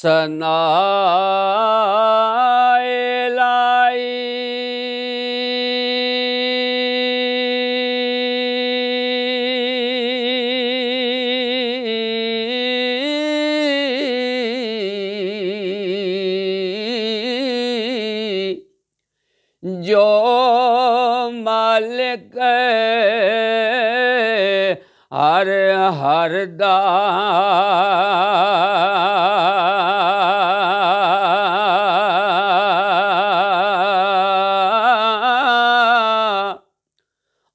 ਸਨਾਏ ਲਾਈ ਜੋ ਮਾਲਿਕ ਹਰ ਹਰ ਦਾ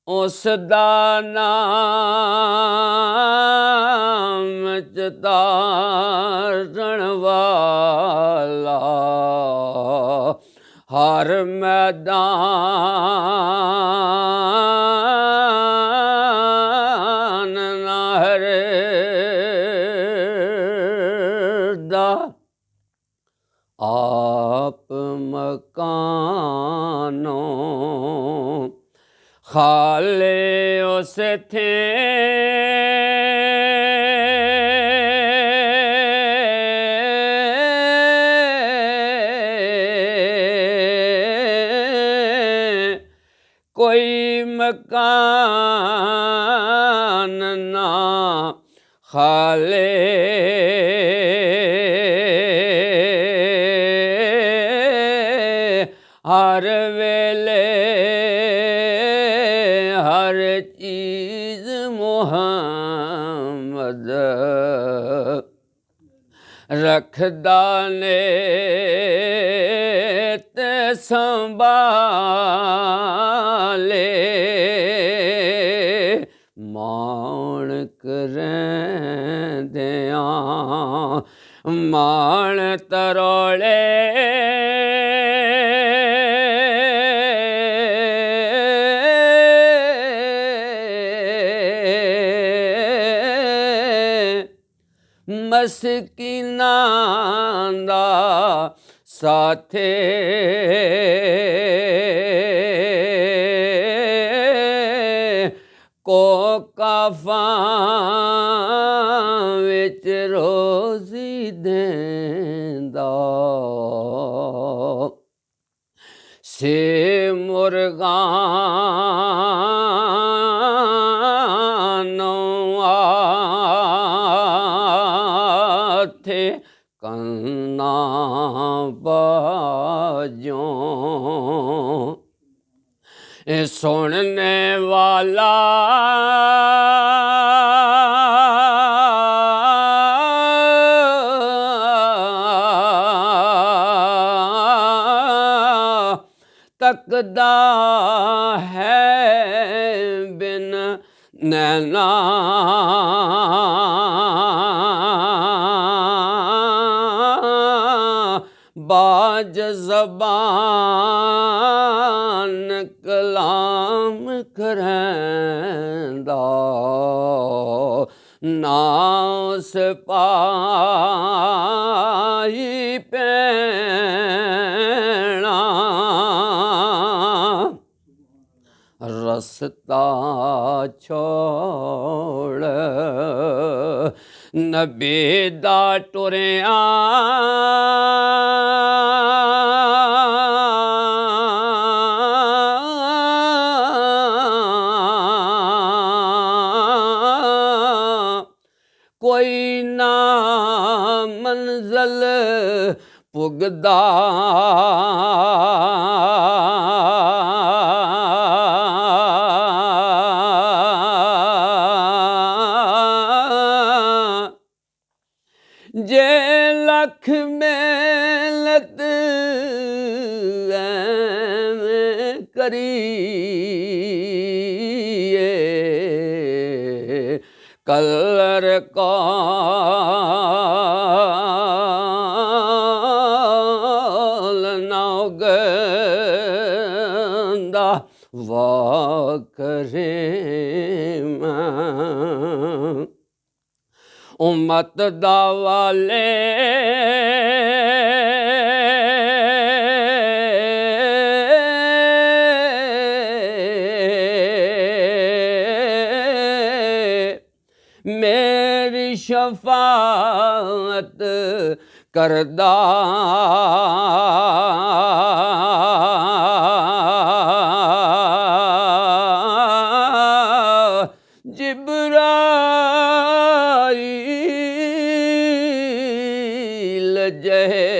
ਉਸ ਦਾ ਨਾਮ ਚਿਤਾਰਨ ਵਾਲਾ ਹਰ ਮੈਦਾਨ ਦਾ ਆਪ ਮਕਾਨੋਂ ਖਾਲੇ ਉਸ ਥੇ ਕੋਈ ਮਕਾਨ ਨਾ ਖਾਲੇ ਹਰ ਵੇਲੇ ਹਰ ਚੀਜ਼ ਮੁਹੰਮਦ ਰੱਖਦਾ ਨੇ ਤੇ ਸੰਭਾਲੇ ਮਾਣਕ ਰਹਿੰਦਿਆਂ ਮਾਣ ਤਰੋਲੇ ਮਸਕੀਨਾਂ ਦਾ ਸਾਥੇ ਕੋ ਕਾਫਾਂ ਵਿੱਚ ਰੋਜ਼ੀ ਦੇਂਦਾ ਸੇ ਮੁਰਗਾਂ ਨੂੰ ਆਥੇ ਕੰਨਾਂ ਬਾਜੋਂ ਸੁਣਨੇ ਵਾਲਾ ਤੱਕਦਾ ਹੈ ਬਿਨ ਨੈਣਾ ਬਾਜ ਜ਼ਬਾਨ ਕਲਾਮ ਕਰੈਂਦਾ ਨਾ ਸਿਪਾਹੀ ਪੈਣਾ ਰਸਤਾ ਛੋੜ ਨਬੀ ਦਾ ਟੁਰਿਆ ਕੋਈ ਨਾ ਮੰਜ਼ਲ ਪੁੱਗਦਾ ਜੇ ਲੱਖ ਮਿਹਨਤ ਐਵੇਂ ਕਰੀਏ ਕਲਰ ਕਾਲ ਨਾ ਉਗਦਾ ਵਾ ਕਰੇ ਮੈਂ ਉਮਤ ਦਾ ਵਾਲੇ ਮੇਰੀ ਸ਼ਫਾਅਤ करदा जिब्राईल जहे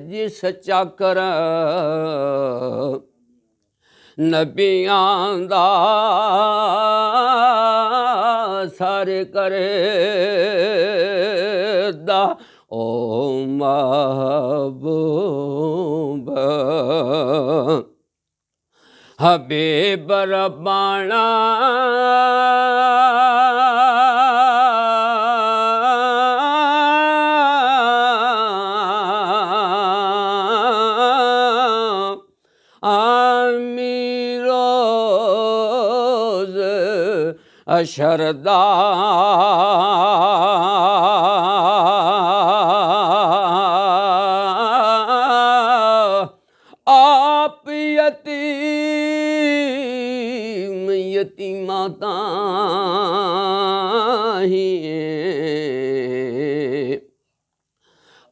जी सच्चा कर नबियां दा सारे करे दा ओ महबूब हबीब रब्बाना आमीरोज अशरदा आप यतीम यतीमाता ही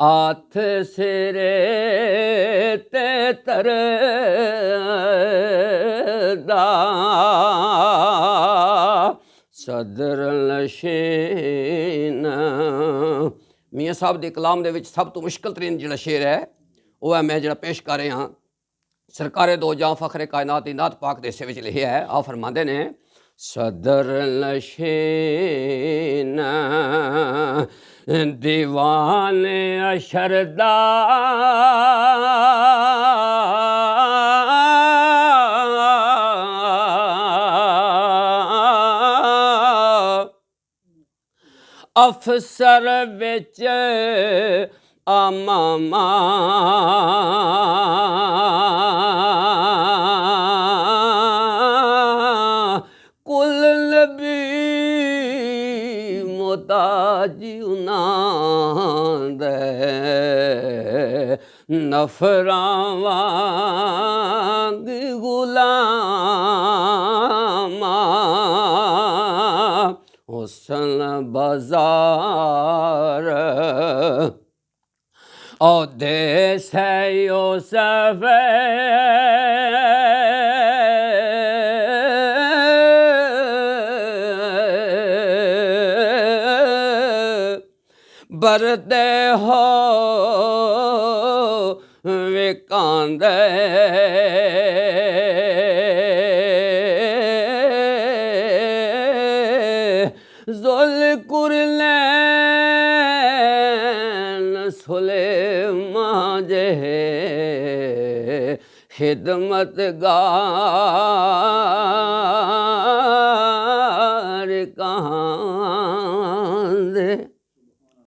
आथ सिरे ते तरदा सदर लशेन। मियाँ साहब के कलाम दे विच सब तो मुश्किल तरीन जिहड़ा शेर है वो है मैं जिहड़ा पेश कर रहा। सरकारे दो जां फखरे कायनात दी नात पाक दे हिस्से विच लिखिया है। आ फरमांदे ने सदर लशेन दीवाने अशरदा अफसर विच आमामा कुल नबी मोताजी उन्हां दे नफरां वांग गुलामा हुसन बाजार ओ देश है यूसुफ बरदे हो विकांदे ज़ुल कुरलैन सुलेमान जे खिदमतगार कहाँ